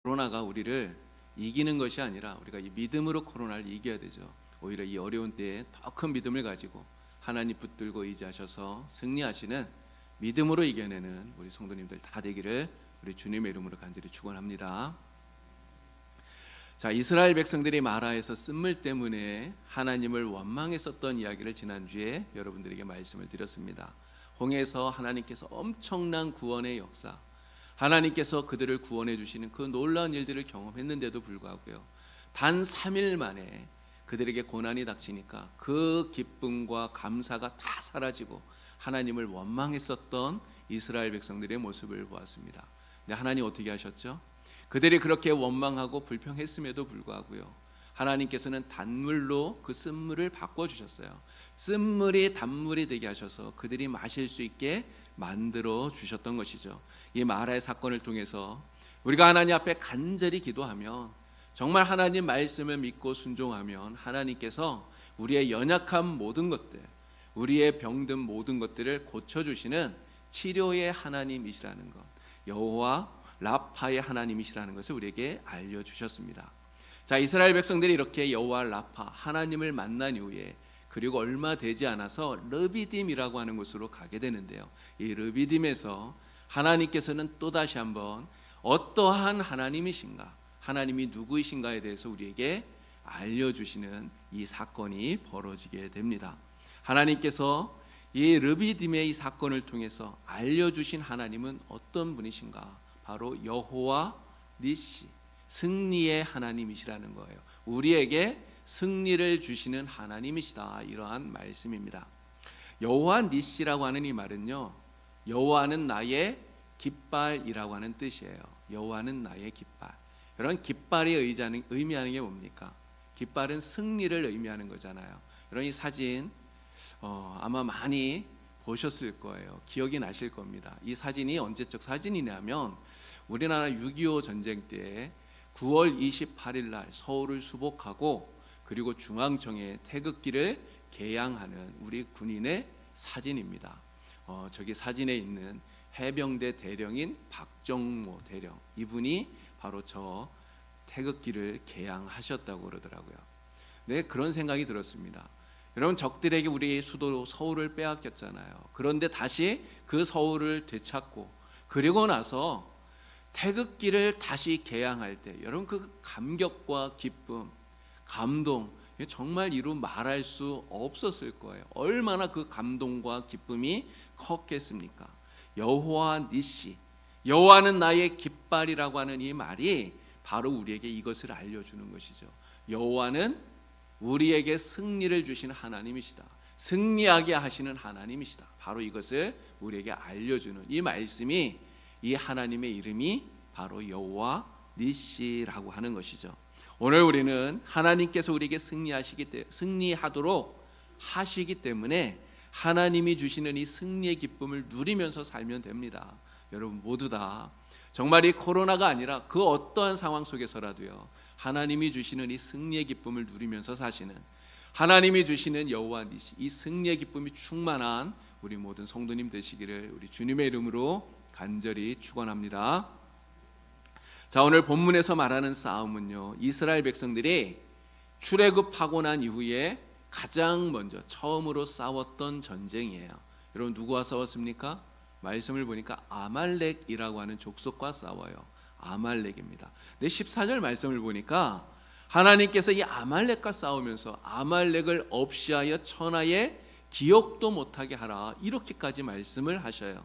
코로나가 우리를 이기는 것이 아니라 우리가 이 믿음으로 코로나를 이겨야 되죠. 오히려 이 어려운 때에 더 큰 믿음을 가지고 하나님 붙들고 의지하셔서 승리하시는 믿음으로 이겨내는 우리 성도님들 다 되기를 우리 주님의 이름으로 간절히 축원합니다. 자, 이스라엘 백성들이 마라에서 쓴물 때문에 하나님을 원망했었던 이야기를 지난주에 여러분들에게 말씀을 드렸습니다. 홍해에서 하나님께서 엄청난 구원의 역사, 하나님께서 그들을 구원해 주시는 그 놀라운 일들을 경험했는데도 불구하고요, 단 3일 만에 그들에게 고난이 닥치니까 그 기쁨과 감사가 다 사라지고 하나님을 원망했었던 이스라엘 백성들의 모습을 보았습니다. 근데 하나님 어떻게 하셨죠? 그들이 그렇게 원망하고 불평했음에도 불구하고요, 하나님께서는 단물로 그 쓴물을 바꿔주셨어요. 쓴물이 단물이 되게 하셔서 그들이 마실 수 있게 만들어 주셨던 것이죠. 이 마라의 사건을 통해서 우리가 하나님 앞에 간절히 기도하면, 정말 하나님 말씀을 믿고 순종하면 하나님께서 우리의 연약한 모든 것들, 우리의 병든 모든 것들을 고쳐주시는 치료의 하나님이시라는 것, 여호와 라파의 하나님이시라는 것을 우리에게 알려주셨습니다. 자, 이스라엘 백성들이 이렇게 여호와 라파 하나님을 만난 이후에 그리고 얼마 되지 않아서 르비딤이라고 하는 곳으로 가게 되는데요, 이 르비딤에서 하나님께서는 또다시 한번 어떠한 하나님이신가, 하나님이 누구이신가에 대해서 우리에게 알려주시는 이 사건이 벌어지게 됩니다. 하나님께서 이 르비딤의 이 사건을 통해서 알려주신 하나님은 어떤 분이신가? 바로 여호와 니시, 승리의 하나님이시라는 거예요. 우리에게 승리를 주시는 하나님이시다, 이러한 말씀입니다. 여호와 니시라고 하는 이 말은요, 여호와는 나의 깃발이라고 하는 뜻이에요. 여호와는 나의 깃발. 여러분, 깃발이 의미하는 게 뭡니까? 깃발은 승리를 의미하는 거잖아요. 여러분, 이 사진 아마 많이 보셨을 거예요. 기억이 나실 겁니다. 이 사진이 언제적 사진이냐면 우리나라 6.25 전쟁 때 9월 28일 날 서울을 수복하고 그리고 중앙청에 태극기를 개양하는 우리 군인의 사진입니다. 저기 사진에 있는 해병대 대령인 박정모 대령, 이분이 바로 저 태극기를 개양하셨다고 그러더라고요. 네, 그런 생각이 들었습니다. 여러분, 적들에게 우리 수도 서울을 빼앗겼잖아요. 그런데 다시 그 서울을 되찾고 그리고 나서 태극기를 다시 개양할 때 여러분, 그 감격과 기쁨, 감동, 정말 이루 말할 수 없었을 거예요. 얼마나 그 감동과 기쁨이 컸겠습니까? 여호와 니시, 여호와는 나의 깃발이라고 하는 이 말이 바로 우리에게 이것을 알려주는 것이죠. 여호와는 우리에게 승리를 주시는 하나님이시다, 승리하게 하시는 하나님이시다. 바로 이것을 우리에게 알려주는 이 말씀이, 이 하나님의 이름이 바로 여호와 니시라고 하는 것이죠. 오늘 우리는 하나님께서 우리에게 승리하도록 하시기 때문에 하나님이 주시는 이 승리의 기쁨을 누리면서 살면 됩니다. 여러분 모두 다 정말 이 코로나가 아니라 그 어떠한 상황 속에서라도요, 하나님이 주시는 이 승리의 기쁨을 누리면서 사시는, 하나님이 주시는 여호와 니시, 이 승리의 기쁨이 충만한 우리 모든 성도님 되시기를 우리 주님의 이름으로 간절히 축원합니다. 자, 오늘 본문에서 말하는 싸움은요, 이스라엘 백성들이 출애굽하고 난 이후에 가장 먼저 처음으로 싸웠던 전쟁이에요. 여러분, 누구와 싸웠습니까? 말씀을 보니까 아말렉이라고 하는 족속과 싸워요. 아말렉입니다. 근데 14절 말씀을 보니까 하나님께서 이 아말렉과 싸우면서 아말렉을 없이하여 천하에 기억도 못하게 하라, 이렇게까지 말씀을 하셔요.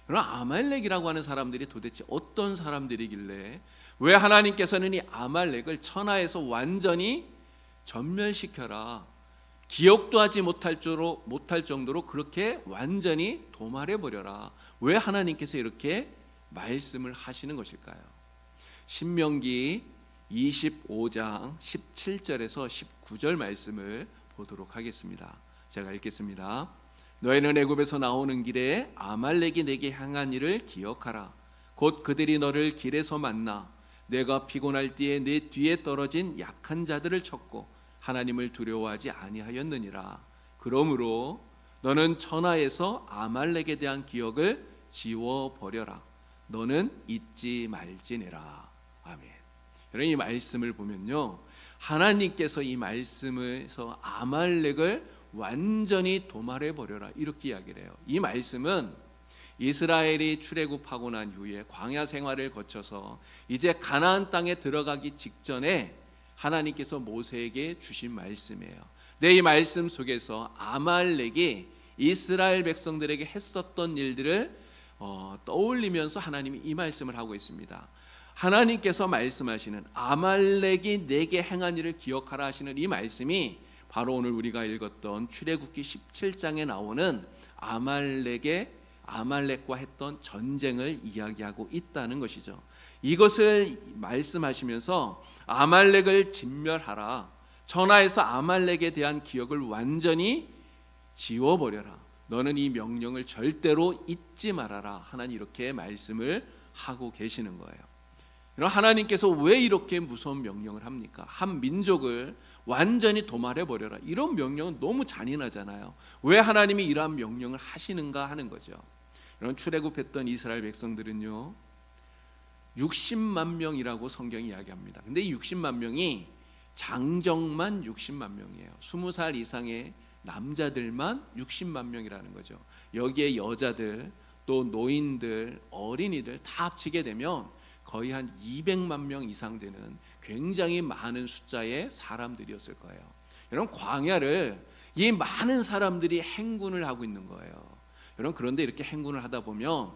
그럼 아말렉이라고 하는 사람들이 도대체 어떤 사람들이길래 왜 하나님께서는 이 아말렉을 천하에서 완전히 전멸시켜라, 기억도 하지 못할 정도로 그렇게 완전히 도말해버려라, 왜 하나님께서 이렇게 말씀을 하시는 것일까요? 신명기 25장 17절에서 19절 말씀을 보도록 하겠습니다. 제가 읽겠습니다. 너희는 애굽에서 나오는 길에 아말렉이 내게 향한 일을 기억하라. 곧 그들이 너를 길에서 만나 내가 피곤할 때에 내 뒤에 떨어진 약한 자들을 쳤고 하나님을 두려워하지 아니하였느니라. 그러므로 너는 천하에서 아말렉에 대한 기억을 지워버려라. 너는 잊지 말지니라. 아멘. 여러분 이 말씀을 보면요, 하나님께서 이 말씀에서 아말렉을 완전히 도말해 버려라 이렇게 이야기를 해요. 이 말씀은 이스라엘이 출애굽하고 난 후에 광야 생활을 거쳐서 이제 가나안 땅에 들어가기 직전에 하나님께서 모세에게 주신 말씀이에요. 이 말씀 속에서 아말렉이 이스라엘 백성들에게 했었던 일들을 떠올리면서 하나님이 이 말씀을 하고 있습니다. 하나님께서 말씀하시는 아말렉이 내게 행한 일을 기억하라 하시는 이 말씀이 바로 오늘 우리가 읽었던 출애굽기 17장에 나오는 아말렉과 했던 전쟁을 이야기하고 있다는 것이죠. 이것을 말씀하시면서 아말렉을 진멸하라, 전하에서 아말렉에 대한 기억을 완전히 지워버려라, 너는 이 명령을 절대로 잊지 말아라, 하나님 이렇게 말씀을 하고 계시는 거예요. 하나님께서 왜 이렇게 무서운 명령을 합니까? 한 민족을 완전히 도말해버려라, 이런 명령은 너무 잔인하잖아요. 왜 하나님이 이러한 명령을 하시는가 하는 거죠. 이런 출애굽했던 이스라엘 백성들은요 60만 명이라고 성경이 이야기합니다. 근데 이 60만 명이 장정만 60만 명이에요. 20살 이상의 남자들만 60만 명이라는 거죠. 여기에 여자들, 또 노인들, 어린이들 다 합치게 되면 거의 한 200만 명 이상 되는 굉장히 많은 숫자의 사람들이었을 거예요. 여러분 광야를 이 많은 사람들이 행군을 하고 있는 거예요. 여러분 그런데 이렇게 행군을 하다 보면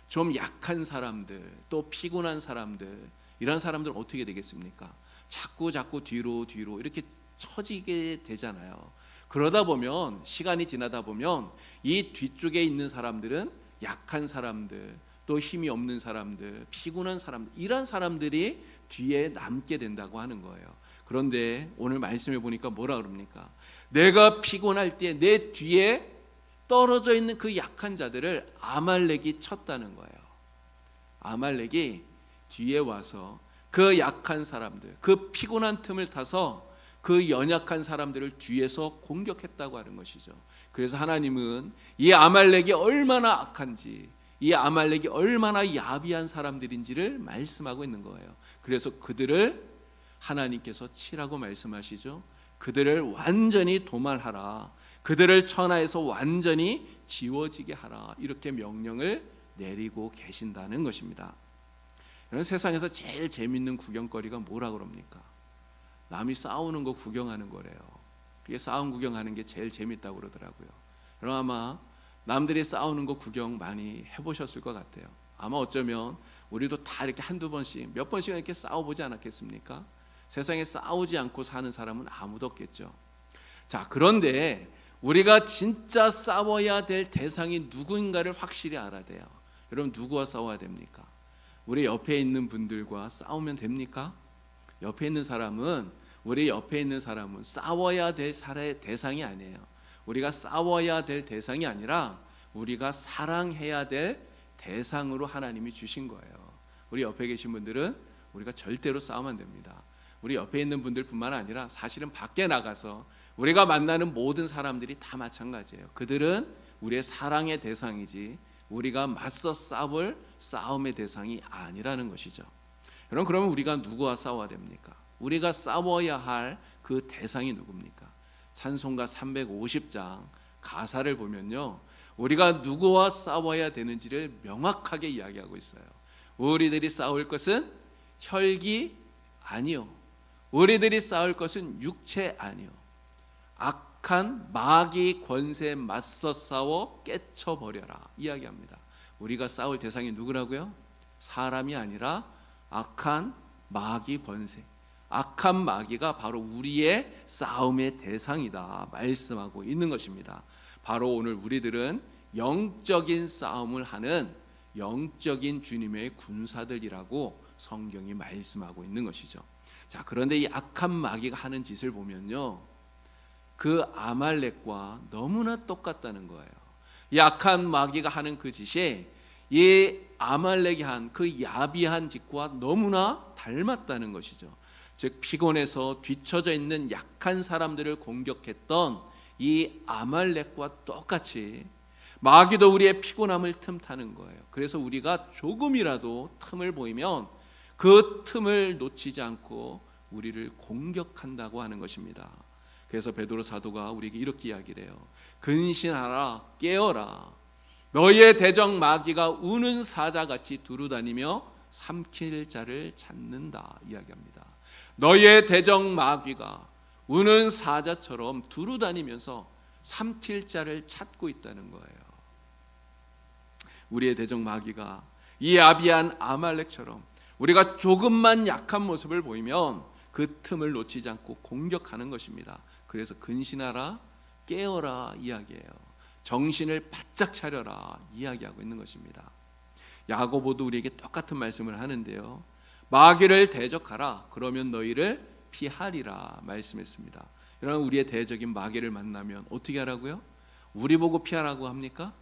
좀 약한 사람들, 또 피곤한 사람들, 이런 사람들은 어떻게 되겠습니까? 자꾸 뒤로 이렇게 처지게 되잖아요. 그러다 보면 시간이 지나다 보면 이 뒤쪽에 있는 사람들은 약한 사람들, 또 힘이 없는 사람들, 피곤한 사람들, 이런 사람들이 뒤에 남게 된다고 하는 거예요. 그런데 오늘 말씀해 보니까 뭐라 그럽니까? 내가 피곤할 때 내 뒤에 떨어져 있는 그 약한 자들을 아말렉이 쳤다는 거예요. 아말렉이 뒤에 와서 그 약한 사람들, 그 피곤한 틈을 타서 그 연약한 사람들을 뒤에서 공격했다고 하는 것이죠. 그래서 하나님은 이 아말렉이 얼마나 악한지, 이 아말렉이 얼마나 야비한 사람들인지를 말씀하고 있는 거예요. 그래서 그들을 하나님께서 치라고 말씀하시죠. 그들을 완전히 도말하라, 그들을 천하에서 완전히 지워지게 하라, 이렇게 명령을 내리고 계신다는 것입니다. 여러분 세상에서 제일 재밌는 구경거리가 뭐라 그럽니까? 남이 싸우는 거 구경하는 거래요. 그게 싸움 구경하는 게 제일 재밌다고 그러더라고요. 여러분 아마 남들이 싸우는 거 구경 많이 해보셨을 것 같아요. 아마 어쩌면 우리도 다 이렇게 한두 번씩, 몇 번씩은 이렇게 싸워보지 않았겠습니까? 세상에 싸우지 않고 사는 사람은 아무도 없겠죠. 자, 그런데 우리가 진짜 싸워야 될 대상이 누구인가를 확실히 알아야 돼요. 여러분 누구와 싸워야 됩니까? 우리 옆에 있는 분들과 싸우면 됩니까? 우리 옆에 있는 사람은 싸워야 될 대상이 아니에요. 우리가 싸워야 될 대상이 아니라 우리가 사랑해야 될 대상으로 하나님이 주신 거예요. 우리 옆에 계신 분들은 우리가 절대로 싸우면 안 됩니다. 우리 옆에 있는 분들뿐만 아니라 사실은 밖에 나가서 우리가 만나는 모든 사람들이 다 마찬가지예요. 그들은 우리의 사랑의 대상이지 우리가 맞서 싸울 싸움의 대상이 아니라는 것이죠. 여러분 그러면 우리가 누구와 싸워야 됩니까? 우리가 싸워야 할 그 대상이 누굽니까? 찬송가 350장 가사를 보면요, 우리가 누구와 싸워야 되는지를 명확하게 이야기하고 있어요. 우리들이 싸울 것은 혈기 아니요, 우리들이 싸울 것은 육체 아니요, 악한 마귀 권세 맞서 싸워 깨쳐버려라 이야기합니다. 우리가 싸울 대상이 누구라고요? 사람이 아니라 악한 마귀 권세, 악한 마귀가 바로 우리의 싸움의 대상이다 말씀하고 있는 것입니다. 바로 오늘 우리들은 영적인 싸움을 하는 영적인 주님의 군사들이라고 성경이 말씀하고 있는 것이죠. 자, 그런데 이 악한 마귀가 하는 짓을 보면요, 그 아말렉과 너무나 똑같다는 거예요. 이 악한 마귀가 하는 그 짓이 이 아말렉이 한 그 야비한 짓과 너무나 닮았다는 것이죠. 즉 피곤해서 뒤처져 있는 약한 사람들을 공격했던 이 아말렉과 똑같이 마귀도 우리의 피곤함을 틈타는 거예요. 그래서 우리가 조금이라도 틈을 보이면 그 틈을 놓치지 않고 우리를 공격한다고 하는 것입니다. 그래서 베드로 사도가 우리에게 이렇게 이야기를 해요. 근신하라, 깨어라. 너희의 대적 마귀가 우는 사자같이 두루다니며 삼킬 자를 찾는다 이야기합니다. 너희의 대적 마귀가 우는 사자처럼 두루다니면서 삼킬 자를 찾고 있다는 거예요. 우리의 대적 마귀가 이 아비한 아말렉처럼 우리가 조금만 약한 모습을 보이면 그 틈을 놓치지 않고 공격하는 것입니다. 그래서 근신하라, 깨어라 이야기해요. 정신을 바짝 차려라 이야기하고 있는 것입니다. 야고보도 우리에게 똑같은 말씀을 하는데요. 마귀를 대적하라, 그러면 너희를 피하리라 말씀했습니다. 여러분, 우리의 대적인 마귀를 만나면 어떻게 하라고요? 우리 보고 피하라고 합니까?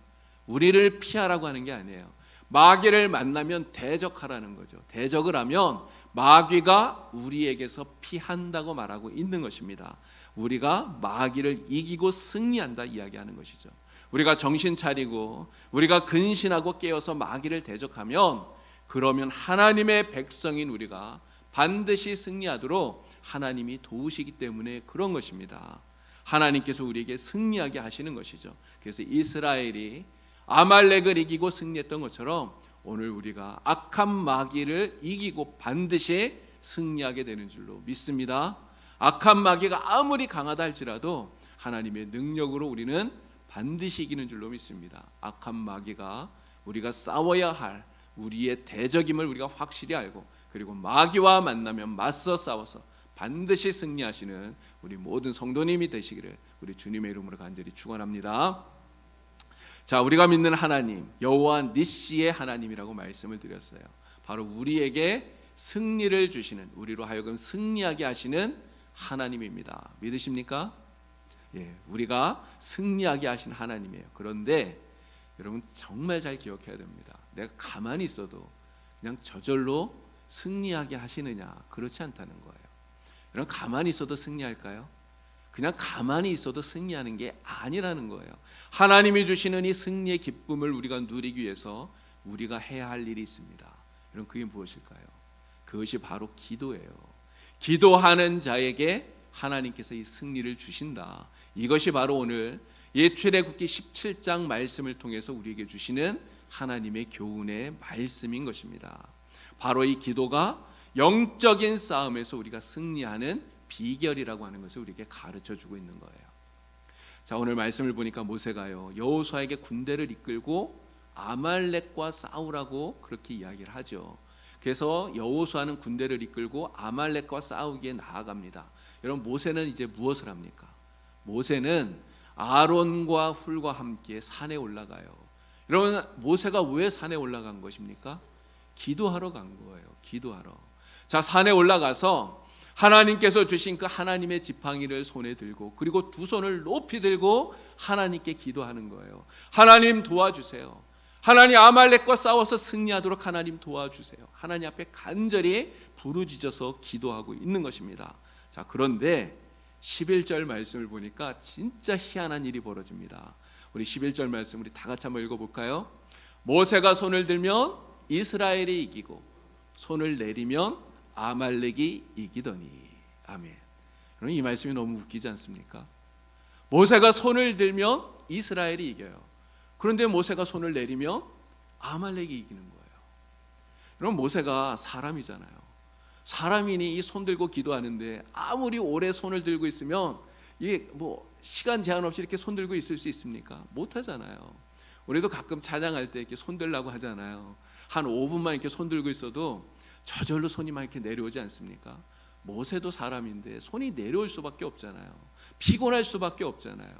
우리를 피하라고 하는 게 아니에요. 마귀를 만나면 대적하라는 거죠. 대적을 하면 마귀가 우리에게서 피한다고 말하고 있는 것입니다. 우리가 마귀를 이기고 승리한다 이야기하는 것이죠. 우리가 정신 차리고 우리가 근신하고 깨어서 마귀를 대적하면, 그러면 하나님의 백성인 우리가 반드시 승리하도록 하나님이 도우시기 때문에 그런 것입니다. 하나님께서 우리에게 승리하게 하시는 것이죠. 그래서 이스라엘이 아말렉을 이기고 승리했던 것처럼 오늘 우리가 악한 마귀를 이기고 반드시 승리하게 되는 줄로 믿습니다. 악한 마귀가 아무리 강하다 할지라도 하나님의 능력으로 우리는 반드시 이기는 줄로 믿습니다. 악한 마귀가 우리가 싸워야 할 우리의 대적임을 우리가 확실히 알고, 그리고 마귀와 만나면 맞서 싸워서 반드시 승리하시는 우리 모든 성도님이 되시기를 우리 주님의 이름으로 간절히 축원합니다. 자, 우리가 믿는 하나님, 여호와 니시의 하나님이라고 말씀을 드렸어요. 바로 우리에게 승리를 주시는, 우리로 하여금 승리하게 하시는 하나님입니다. 믿으십니까? 예, 우리가 승리하게 하신 하나님이에요. 그런데 여러분 정말 잘 기억해야 됩니다. 내가 가만히 있어도 그냥 저절로 승리하게 하시느냐? 그렇지 않다는 거예요. 여러분, 가만히 있어도 승리할까요? 그냥 가만히 있어도 승리하는 게 아니라는 거예요. 하나님이 주시는 이 승리의 기쁨을 우리가 누리기 위해서 우리가 해야 할 일이 있습니다. 여러분, 그게 무엇일까요? 그것이 바로 기도예요. 기도하는 자에게 하나님께서 이 승리를 주신다. 이것이 바로 오늘 이 출애굽기 17장 말씀을 통해서 우리에게 주시는 하나님의 교훈의 말씀인 것입니다. 바로 이 기도가 영적인 싸움에서 우리가 승리하는 비결이라고 하는 것을 우리에게 가르쳐주고 있는 거예요. 자, 오늘 말씀을 보니까 모세가요, 여호수아에게 군대를 이끌고 아말렉과 싸우라고 그렇게 이야기를 하죠. 그래서 여호수아는 군대를 이끌고 아말렉과 싸우기에 나아갑니다. 여러분, 모세는 이제 무엇을 합니까? 모세는 아론과 훌과 함께 산에 올라가요. 여러분, 모세가 왜 산에 올라간 것입니까? 기도하러 간 거예요. 기도하러. 자, 산에 올라가서 하나님께서 주신 그 하나님의 지팡이를 손에 들고, 그리고 두 손을 높이 들고 하나님께 기도하는 거예요. 하나님 도와주세요. 하나님, 아말렉과 싸워서 승리하도록 하나님 도와주세요. 하나님 앞에 간절히 부르짖어서 기도하고 있는 것입니다. 자, 그런데 11절 말씀을 보니까 진짜 희한한 일이 벌어집니다. 우리 11절 말씀 우리 다 같이 한번 읽어볼까요? 모세가 손을 들면 이스라엘이 이기고 손을 내리면 아말렉이 이기더니. 아멘. 그럼 이 말씀이 너무 웃기지 않습니까? 모세가 손을 들면 이스라엘이 이겨요. 그런데 모세가 손을 내리면 아말렉이 이기는 거예요. 그럼 모세가 사람이잖아요. 사람이니 이 손 들고 기도하는데 아무리 오래 손을 들고 있으면 이게 뭐 시간 제한 없이 이렇게 손 들고 있을 수 있습니까? 못 하잖아요. 우리도 가끔 찬양할 때 이렇게 손 들라고 하잖아요. 한 5분만 이렇게 손 들고 있어도 저절로 손이 막 이렇게 내려오지 않습니까? 모세도 사람인데 손이 내려올 수밖에 없잖아요. 피곤할 수밖에 없잖아요.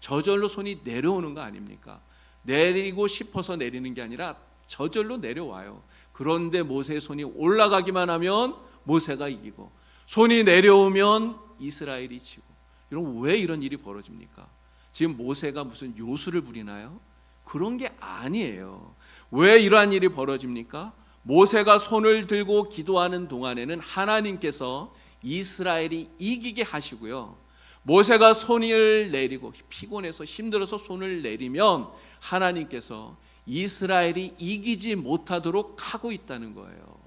저절로 손이 내려오는 거 아닙니까? 내리고 싶어서 내리는 게 아니라 저절로 내려와요. 그런데 모세의 손이 올라가기만 하면 모세가 이기고, 손이 내려오면 이스라엘이 지고. 여러분, 왜 이런 일이 벌어집니까? 지금 모세가 무슨 요술을 부리나요? 그런 게 아니에요. 왜 이러한 일이 벌어집니까? 모세가 손을 들고 기도하는 동안에는 하나님께서 이스라엘이 이기게 하시고요, 모세가 손을 내리고 피곤해서 힘들어서 손을 내리면 하나님께서 이스라엘이 이기지 못하도록 하고 있다는 거예요.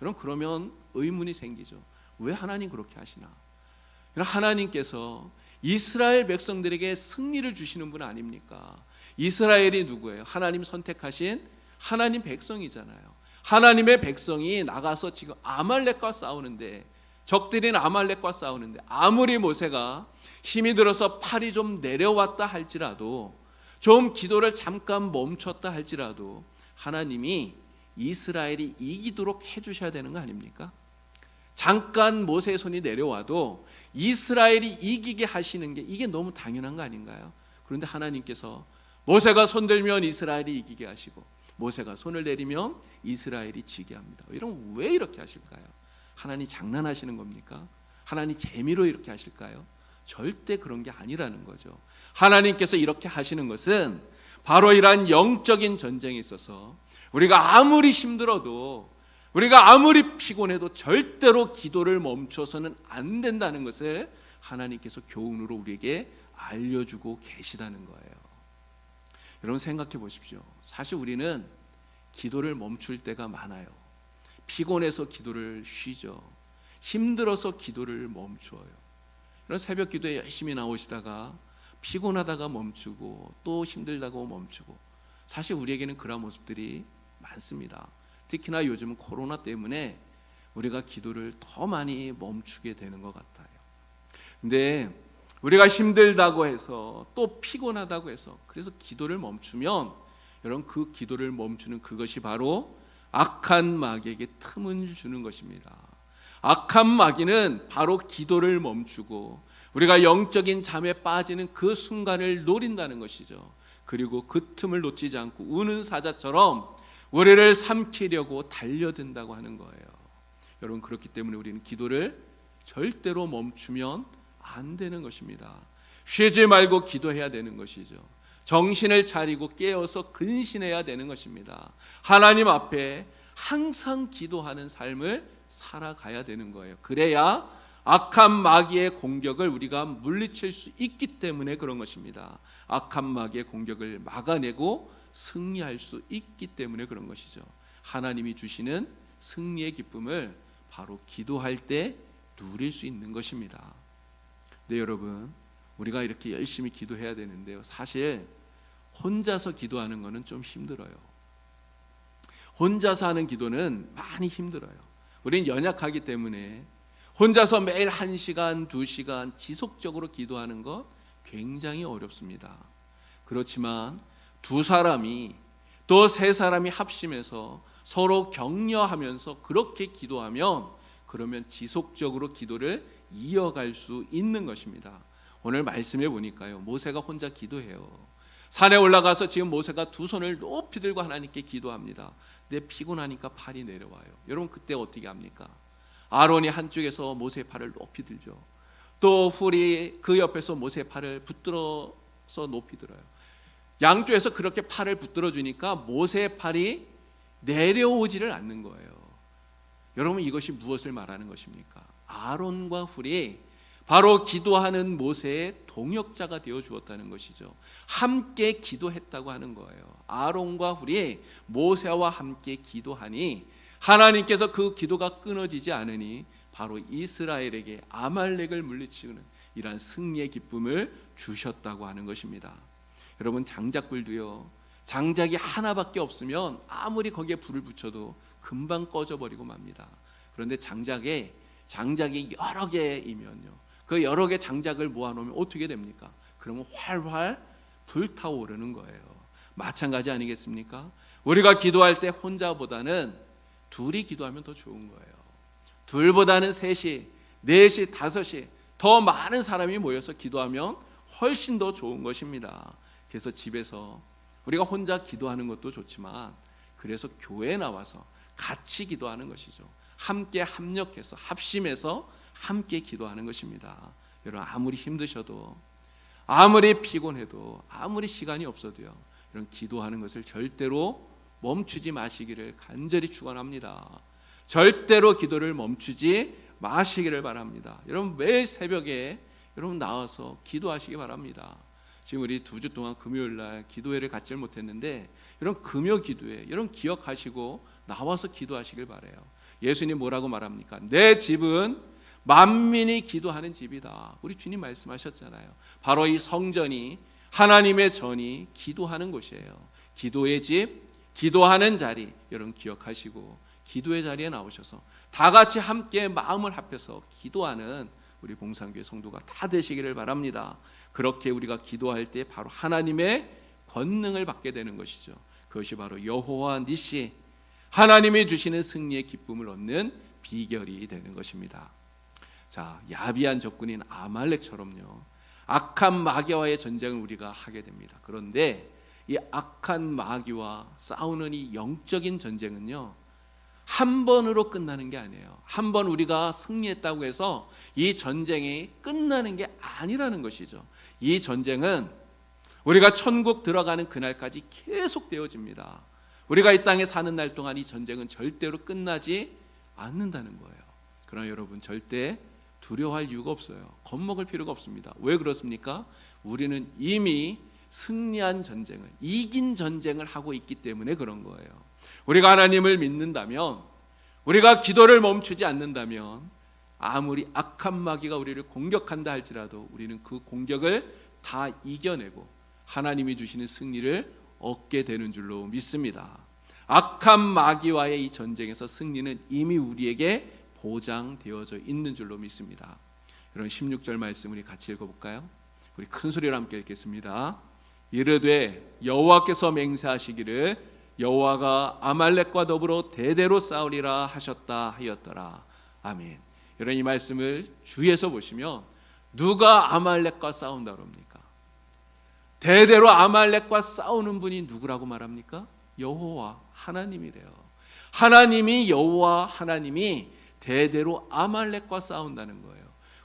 여러분, 그러면 의문이 생기죠. 왜 하나님 그렇게 하시나? 하나님께서 이스라엘 백성들에게 승리를 주시는 분 아닙니까? 이스라엘이 누구예요? 하나님 선택하신 하나님 백성이잖아요. 하나님의 백성이 나가서 지금 아말렉과 싸우는데, 적들인 아말렉과 싸우는데, 아무리 모세가 힘이 들어서 팔이 좀 내려왔다 할지라도, 좀 기도를 잠깐 멈췄다 할지라도 하나님이 이스라엘이 이기도록 해주셔야 되는 거 아닙니까? 잠깐 모세의 손이 내려와도 이스라엘이 이기게 하시는 게 이게 너무 당연한 거 아닌가요? 그런데 하나님께서 모세가 손들면 이스라엘이 이기게 하시고, 모세가 손을 내리면 이스라엘이 지게 합니다. 이런, 왜 이렇게 하실까요? 하나님 장난하시는 겁니까? 하나님 재미로 이렇게 하실까요? 절대 그런 게 아니라는 거죠. 하나님께서 이렇게 하시는 것은 바로 이러한 영적인 전쟁에 있어서 우리가 아무리 힘들어도, 우리가 아무리 피곤해도 절대로 기도를 멈춰서는 안 된다는 것을 하나님께서 교훈으로 우리에게 알려주고 계시다는 거예요. 여러분, 생각해 보십시오. 사실 우리는 기도를 멈출 때가 많아요. 피곤해서 기도를 쉬죠. 힘들어서 기도를 멈추어요. 그런 새벽 기도에 열심히 나오시다가 피곤하다가 멈추고, 또 힘들다고 멈추고, 사실 우리에게는 그런 모습들이 많습니다. 특히나 요즘은 코로나 때문에 우리가 기도를 더 많이 멈추게 되는 것 같아요. 근데 우리가 힘들다고 해서, 또 피곤하다고 해서, 그래서 기도를 멈추면, 여러분, 그 기도를 멈추는 그것이 바로 악한 마귀에게 틈을 주는 것입니다. 악한 마귀는 바로 기도를 멈추고 우리가 영적인 잠에 빠지는 그 순간을 노린다는 것이죠. 그리고 그 틈을 놓치지 않고 우는 사자처럼 우리를 삼키려고 달려든다고 하는 거예요. 여러분, 그렇기 때문에 우리는 기도를 절대로 멈추면 안 되는 것입니다. 쉬지 말고 기도해야 되는 것이죠. 정신을 차리고 깨어서 근신해야 되는 것입니다. 하나님 앞에 항상 기도하는 삶을 살아가야 되는 거예요. 그래야 악한 마귀의 공격을 우리가 물리칠 수 있기 때문에 그런 것입니다. 악한 마귀의 공격을 막아내고 승리할 수 있기 때문에 그런 것이죠. 하나님이 주시는 승리의 기쁨을 바로 기도할 때 누릴 수 있는 것입니다. 네, 여러분, 우리가 이렇게 열심히 기도해야 되는데요, 사실 혼자서 기도하는 것은 좀 힘들어요. 혼자서 하는 기도는 많이 힘들어요. 우리는 연약하기 때문에 혼자서 매일 1시간, 2시간 지속적으로 기도하는 것 굉장히 어렵습니다. 그렇지만 2사람이, 또 3사람이 합심해서 서로 격려하면서 그렇게 기도하면, 그러면 지속적으로 기도를 이어갈 수 있는 것입니다. 오늘 말씀해 보니까요, 모세가 혼자 기도해요. 산에 올라가서 지금 모세가 2 손을 높이 들고 하나님께 기도합니다. 근데 피곤하니까 팔이 내려와요. 여러분, 그때 어떻게 합니까? 아론이 한쪽에서 모세의 팔을 높이 들죠. 또 훌이 그 옆에서 모세의 팔을 붙들어서 높이 들어요. 양쪽에서 그렇게 팔을 붙들어 주니까 모세의 팔이 내려오지를 않는 거예요. 여러분, 이것이 무엇을 말하는 것입니까? 아론과 훌이 바로 기도하는 모세의 동역자가 되어 주었다는 것이죠. 함께 기도했다고 하는 거예요. 아론과 훌이 모세와 함께 기도하니 하나님께서 그 기도가 끊어지지 않으니 바로 이스라엘에게 아말렉을 물리치는 이러한 승리의 기쁨을 주셨다고 하는 것입니다. 여러분, 장작불도요, 장작이 하나밖에 없으면 아무리 거기에 불을 붙여도 금방 꺼져버리고 맙니다. 그런데 장작이 여러 개이면요, 그 여러 개 장작을 모아놓으면 어떻게 됩니까? 그러면 활활 불타오르는 거예요. 마찬가지 아니겠습니까? 우리가 기도할 때 혼자보다는 둘이 기도하면 더 좋은 거예요. 둘보다는 3시, 4시, 5시 더 많은 사람이 모여서 기도하면 훨씬 더 좋은 것입니다. 그래서 집에서 우리가 혼자 기도하는 것도 좋지만, 그래서 교회에 나와서 같이 기도하는 것이죠. 함께 합력해서 합심해서 함께 기도하는 것입니다. 여러분, 아무리 힘드셔도, 아무리 피곤해도, 아무리 시간이 없어도요, 이런 기도하는 것을 절대로 멈추지 마시기를 간절히 축원합니다. 절대로 기도를 멈추지 마시기를 바랍니다. 여러분, 매일 새벽에 여러분 나와서 기도하시기 바랍니다. 지금 우리 2주 동안 금요일 날 기도회를 갖지 못했는데, 여러분 금요 기도회 여러분 기억하시고 나와서 기도하시길 바라요. 예수님 뭐라고 말합니까? 내 집은 만민이 기도하는 집이다. 우리 주님 말씀하셨잖아요. 바로 이 성전이, 하나님의 전이 기도하는 곳이에요. 기도의 집, 기도하는 자리, 여러분 기억하시고 기도의 자리에 나오셔서 다 같이 함께 마음을 합해서 기도하는 우리 봉산교회 성도가 다 되시기를 바랍니다. 그렇게 우리가 기도할 때 바로 하나님의 권능을 받게 되는 것이죠. 그것이 바로 여호와 니시, 하나님이 주시는 승리의 기쁨을 얻는 비결이 되는 것입니다. 자, 야비한 적군인 아말렉처럼요, 악한 마귀와의 전쟁을 우리가 하게 됩니다. 그런데 이 악한 마귀와 싸우는 이 영적인 전쟁은요, 한 번으로 끝나는 게 아니에요. 한 번 우리가 승리했다고 해서 이 전쟁이 끝나는 게 아니라는 것이죠. 이 전쟁은 우리가 천국 들어가는 그날까지 계속 되어집니다. 우리가 이 땅에 사는 날 동안 이 전쟁은 절대로 끝나지 않는다는 거예요. 그러나 여러분 절대 두려워할 이유가 없어요. 겁먹을 필요가 없습니다. 왜 그렇습니까? 우리는 이미 승리한 전쟁을, 이긴 전쟁을 하고 있기 때문에 그런 거예요. 우리가 하나님을 믿는다면, 우리가 기도를 멈추지 않는다면, 아무리 악한 마귀가 우리를 공격한다 할지라도 우리는 그 공격을 다 이겨내고 하나님이 주시는 승리를 얻게 되는 줄로 믿습니다. 악한 마귀와의 이 전쟁에서 승리는 이미 우리에게 보장되어져 있는 줄로 믿습니다. 여러분 16절 말씀 우리 같이 읽어볼까요? 우리 큰 소리로 함께 읽겠습니다. 이르되 여호와께서 맹세하시기를 여호와가 아말렉과 더불어 대대로 싸우리라 하셨다 하였더라. 아멘. 여러분 이 말씀을 주위에서 보시면 누가 아말렉과 싸운다 그럽니까? 대대로 아말렉과 싸우는 분이 누구라고 말합니까? 여호와 하나님이래요. 하나님이, 여호와 하나님이 대대로 아말렉과 싸운다는 거예요.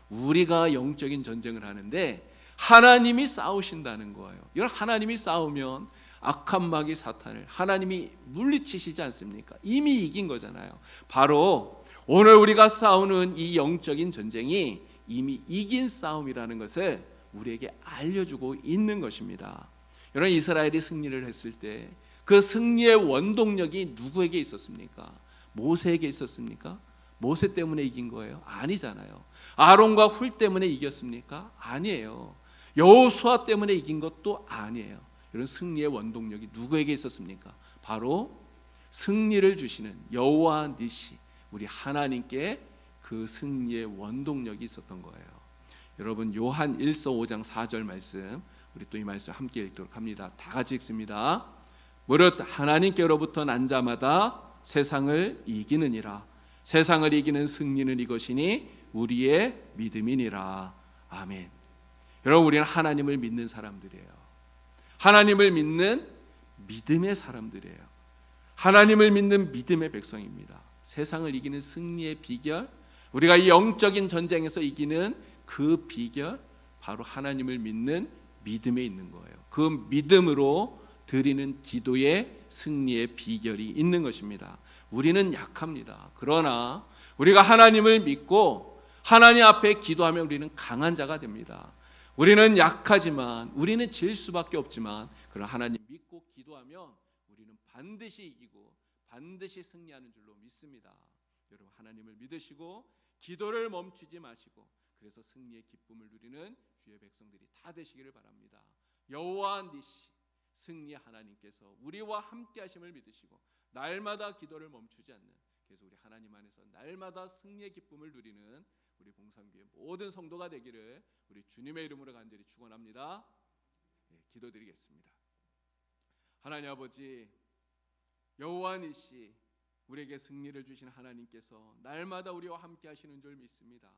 우리가 영적인 전쟁을 하는데 하나님이 싸우신다는 거예요. 여러분 하나님이 싸우면 악한 마귀 사탄을 하나님이 물리치시지 않습니까? 이미 이긴 거잖아요. 바로 오늘 우리가 싸우는 이 영적인 전쟁이 이미 이긴 싸움이라는 것을 우리에게 알려주고 있는 것입니다. 여러분 이스라엘이 승리를 했을 때 그 승리의 원동력이 누구에게 있었습니까? 모세에게 있었습니까? 모세 때문에 이긴 거예요? 아니잖아요. 아론과 훌 때문에 이겼습니까? 아니에요. 여호수아 때문에 이긴 것도 아니에요. 이런 승리의 원동력이 누구에게 있었습니까? 바로 승리를 주시는 여호와 니시, 우리 하나님께 그 승리의 원동력이 있었던 거예요. 여러분 요한 1서 5장 4절 말씀, 우리 또 이 말씀 함께 읽도록 합니다. 다 같이 읽습니다. 무릇 하나님께로부터 난 자마다 세상을 이기느니라. 세상을 이기는 승리는 이것이니 우리의 믿음이니라. 아멘. 여러분 우리는 하나님을 믿는 사람들이에요. 하나님을 믿는 믿음의 사람들이에요. 하나님을 믿는 믿음의 백성입니다. 세상을 이기는 승리의 비결, 우리가 이 영적인 전쟁에서 이기는 그 비결, 바로 하나님을 믿는 믿음에 있는 거예요. 그 믿음으로 드리는 기도의 승리의 비결이 있는 것입니다. 우리는 약합니다. 그러나 우리가 하나님을 믿고 하나님 앞에 기도하면 우리는 강한 자가 됩니다. 우리는 약하지만, 우리는 질 수밖에 없지만, 그러나 하나님 믿고 기도하면 우리는 반드시 이기고 반드시 승리하는 줄로 믿습니다. 여러분 하나님을 믿으시고 기도를 멈추지 마시고, 그래서 승리의 기쁨을 누리는 주의 백성들이 다 되시기를 바랍니다. 여호와 니시, 승리 하나님께서 우리와 함께 하심을 믿으시고 날마다 기도를 멈추지 않는, 그래서 우리 하나님 안에서 날마다 승리의 기쁨을 누리는 우리 봉산교회 모든 성도가 되기를 우리 주님의 이름으로 간절히 축원합니다. 기도드리겠습니다. 하나님 아버지, 여호와 니시, 우리에게 승리를 주신 하나님께서 날마다 우리와 함께 하시는 줄 믿습니다.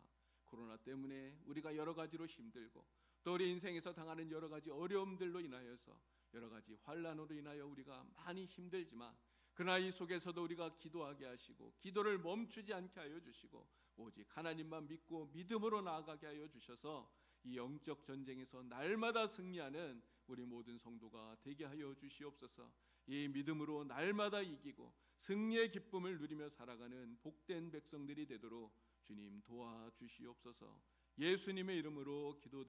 코로나 때문에 우리가 여러 가지로 힘들고, 또 우리 인생에서 당하는 여러 가지 어려움들로 인하여서, 여러 가지 환난으로 인하여 우리가 많이 힘들지만, 그러나 이 속에서도 우리가 기도하게 하시고 기도를 멈추지 않게 하여 주시고, 오직 하나님만 믿고 믿음으로 나아가게 하여 주셔서 이 영적 전쟁에서 날마다 승리하는 우리 모든 성도가 되게 하여 주시옵소서. 이 믿음으로 날마다 이기고 승리의 기쁨을 누리며 살아가는 복된 백성들이 되도록 주님 도와주시옵소서. 예수님의 이름으로 기도